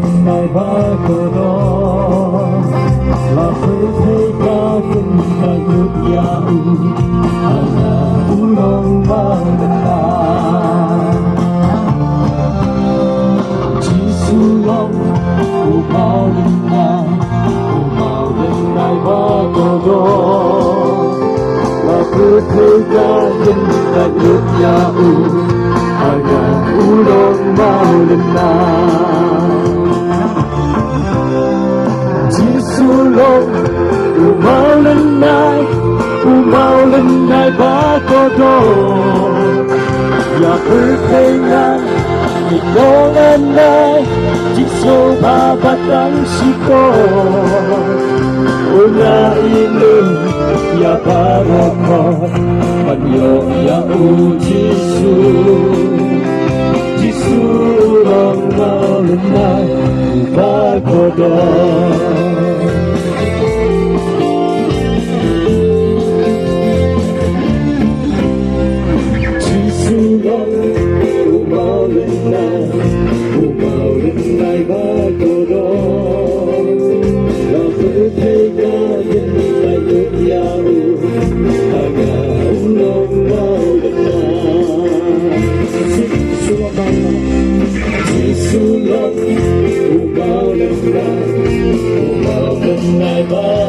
đừng ai ba cô đó là phải thấy ca kinh là nhút ya ana ulong ba chỉ long u bao lần ai ba cô đó là phải thấy ca kinh là nhút ya ana ulong bao lần Long umau lên nai ba cô đô ya berkengan ikaw nanay jigsaw babatang siko una ilun ya barakot panyo ya ujisu jisu long mau lên nai ba cô đô Bye.